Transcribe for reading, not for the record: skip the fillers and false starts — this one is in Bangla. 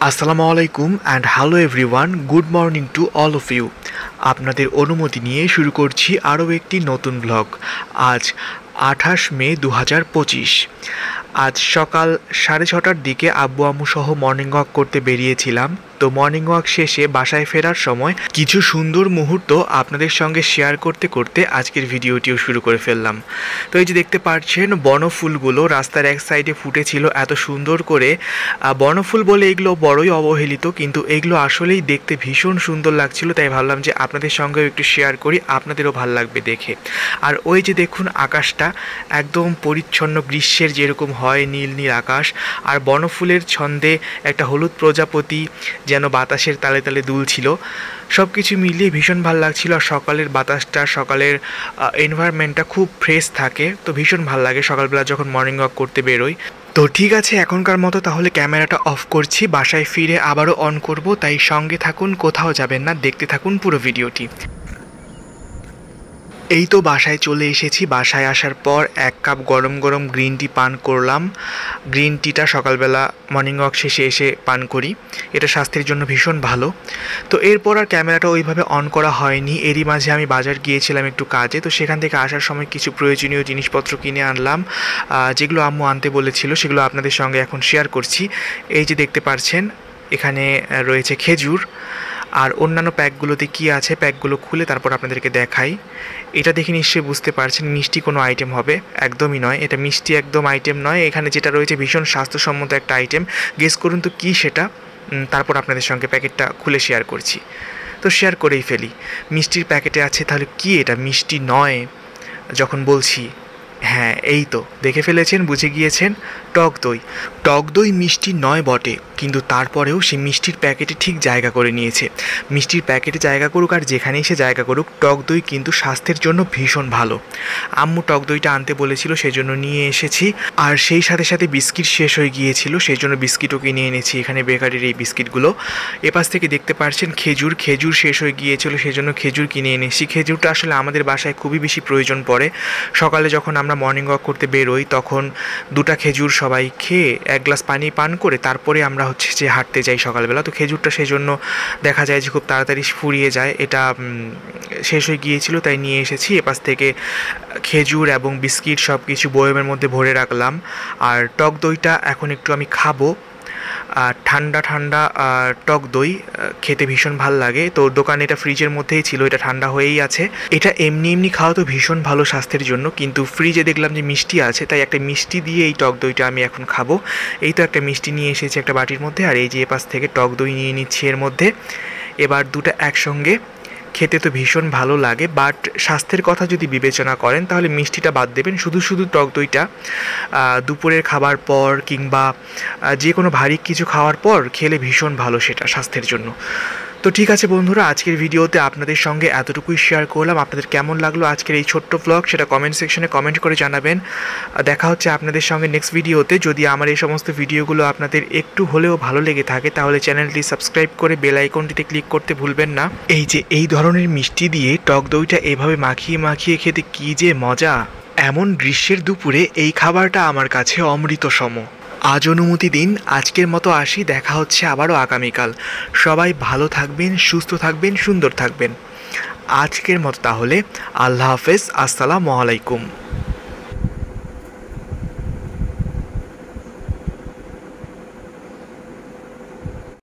আসসালামু আলাইকুম and hello everyone, good morning to all of you. আপনাদের অনুমতি নিয়ে শুরু করছি আরও একটি নতুন ব্লগ। আজ 28 মে 2025। আজ সকাল 6:30টার দিকে আব্বু আম্মু সহ মর্নিং ওয়াক করতে বেরিয়েছিলাম। তো মর্নিং ওয়াক শেষে বাসায় ফেরার সময় কিছু সুন্দর মুহূর্ত আপনাদের সঙ্গে শেয়ার করতে করতে আজকের ভিডিওটিও শুরু করে ফেললাম। তো এই যে দেখতে পাচ্ছেন বনফুলগুলো রাস্তার এক সাইডে ফুটেছিল এত সুন্দর করে। বনফুল বলে এগুলো বড়ই অবহেলিত, কিন্তু এগুলো আসলেই দেখতে ভীষণ সুন্দর লাগছিল, তাই ভাবলাম যে আপনাদের সঙ্গেও একটু শেয়ার করি, আপনাদেরও ভালো লাগবে দেখে। আর ওই যে দেখুন আকাশটা একদম পরিচ্ছন্ন, গ্রীষ্মের যেরকম হয় নীল নীল আকাশ, আর বনফুলের ছন্দে একটা হলুদ প্রজাপতি যেন বাতাসের তালে তালে দুলছিল। সব কিছু মিলিয়ে ভীষণ ভালো লাগছিল। আর সকালের বাতাসটা, সকালের এনভায়রনমেন্টটা খুব ফ্রেশ থাকে, তো ভীষণ ভালো লাগে সকালবেলা যখন মর্নিং ওয়াক করতে বেরোই। তো ঠিক আছে, এখনকার মতো তাহলে ক্যামেরাটা অফ করছি, বাসায় ফিরে আবারও অন করব, তাই সঙ্গে থাকুন, কোথাও যাবেন না, দেখতে থাকুন পুরো ভিডিওটি। এই তো বাসায় চলে এসেছি। বাসায় আসার পর 1 কাপ গরম গরম গ্রিন টি পান করলাম। গ্রিন টিটা সকালবেলা মর্নিং ওয়াক শেষে এসে পান করি, এটা স্বাস্থ্যের জন্য ভীষণ ভালো। তো এরপর আর ক্যামেরাটা ওইভাবে অন করা হয়নি। এরই মাঝে আমি বাজার গিয়েছিলাম একটু কাজে, তো সেখান থেকে আসার সময় কিছু প্রয়োজনীয় জিনিসপত্র কিনে আনলাম, যেগুলো আম্মু আনতে বলেছিল সেগুলো আপনাদের সঙ্গে এখন শেয়ার করছি। এই যে দেখতে পাচ্ছেন এখানে রয়েছে খেজুর, আর অন্যান্য প্যাকগুলোতে কি আছে প্যাকগুলো খুলে তারপর আপনাদেরকে দেখাই। এটা দেখে নিশ্চয়ই বুঝতে পারছেন মিষ্টি কোনো আইটেম হবে, একদমই নয়, এটা মিষ্টি একদম আইটেম নয়। এখানে যেটা রয়েছে ভীষণ স্বাস্থ্যসম্মত একটা আইটেম, গেস করুন তো কী সেটা। তারপর আপনাদের সঙ্গে প্যাকেটটা খুলে শেয়ার করছি। তো শেয়ার করেই ফেলি। মিষ্টির প্যাকেটে আছে, তাহলে কি এটা মিষ্টি নয় যখন বলছি? হ্যাঁ, এই তো দেখে ফেলেছেন, বুঝে গিয়েছেন, টক দই। টক দই মিষ্টি নয় বটে, কিন্তু তারপরেও সে মিষ্টির প্যাকেটে ঠিক জায়গা করে নিয়েছে। মিষ্টির প্যাকেটে জায়গা করুক আর যেখানেই সে জায়গা করুক, টক দই কিন্তু স্বাস্থ্যের জন্য ভীষণ ভালো। আম্মু টক দইটা আনতে বলেছিল, সেজন্য নিয়ে এসেছি। আর সেই সাথে সাথে বিস্কিট শেষ হয়ে গিয়েছিল, সেই জন্য বিস্কিটও কিনে এনেছি, এখানে বেকারির এই বিস্কিটগুলো। এপাশ থেকে দেখতে পাচ্ছেন খেজুর, খেজুর শেষ হয়ে গিয়েছিল, সেজন্য খেজুর কিনে এনেছি। খেজুরটা আসলে আমাদের বাসায় খুবই বেশি প্রয়োজন পড়ে। সকালে যখন আমরা মর্নিং ওয়াক করতে বেরোই তখন 2টা খেজুর সবাই খেয়ে 1 গ্লাস পানি পান করে তারপরে আমরা যে হাঁটতে যাই সকালবেলা। তো খেজুরটা সেজন্য দেখা যায় যে খুব তাড়াতাড়ি ফুরিয়ে যায়, এটা শেষ হয়ে গিয়েছিল তাই নিয়ে এসেছি। এপাশ থেকে খেজুর এবং বিস্কিট সব কিছু বয়মের মধ্যে ভরে রাখলাম। আর টক দইটা এখন একটু আমি খাবো। ঠান্ডা ঠান্ডা টক দই খেতে ভীষণ ভাল লাগে। তো দোকানে এটা ফ্রিজের মধ্যেই ছিল, এটা ঠান্ডা হয়েই আছে। এটা এমনি এমনি খাওয়া তো ভীষণ ভালো স্বাস্থ্যের জন্য, কিন্তু ফ্রিজে দেখলাম যে মিষ্টি আছে, তাই একটা মিষ্টি দিয়ে এই টক দইটা আমি এখন খাবো। এই তো একটা মিষ্টি নিয়ে এসেছি একটা বাটির মধ্যে, আর এই যে এপাশ থেকে টক দই নিয়ে নিচ্ছি এর মধ্যে। এবার দুটো একসঙ্গে খেতে তো ভীষণ ভালো লাগে, বাট স্বাস্থ্যের কথা যদি বিবেচনা করেন তাহলে মিষ্টিটা বাদ দেবেন। শুধু শুধু টক দইটা দুপুরের খাবার পর কিংবা যে কোনো ভারী কিছু খাওয়ার পর খেলে ভীষণ ভালো সেটা স্বাস্থ্যের জন্য। তো ঠিক আছে বন্ধুরা, আজকের ভিডিওতে আপনাদের সঙ্গে এতটুকুই শেয়ার করলাম। আপনাদের কেমন লাগলো আজকের এই ছোট্ট ব্লগ সেটা কমেন্ট সেকশনে কমেন্ট করে জানাবেন। দেখা হচ্ছে আপনাদের সঙ্গে নেক্সট ভিডিওতে। যদি আমার এই সমস্ত ভিডিওগুলো আপনাদের একটু হলেও ভালো লেগে থাকে তাহলে চ্যানেলটি সাবস্ক্রাইব করে বেল আইকনটিতে ক্লিক করতে ভুলবেন না। এই যে এই ধরনের মিষ্টি দিয়ে টক দইটা এভাবে মাখিয়ে মাখিয়ে খেতে কী যে মজা! এমন গ্রীষ্মের দুপুরে এই খাবারটা আমার কাছে অমৃতসম। আজ অনুমতি দিন, আজকের মতো আসি, দেখা হচ্ছে আবারও আগামীকাল। সবাই ভালো থাকবেন, সুস্থ থাকবেন, সুন্দর থাকবেন। আজকের মতো তাহলে আল্লাহ হাফেজ, আসসালামু আলাইকুম।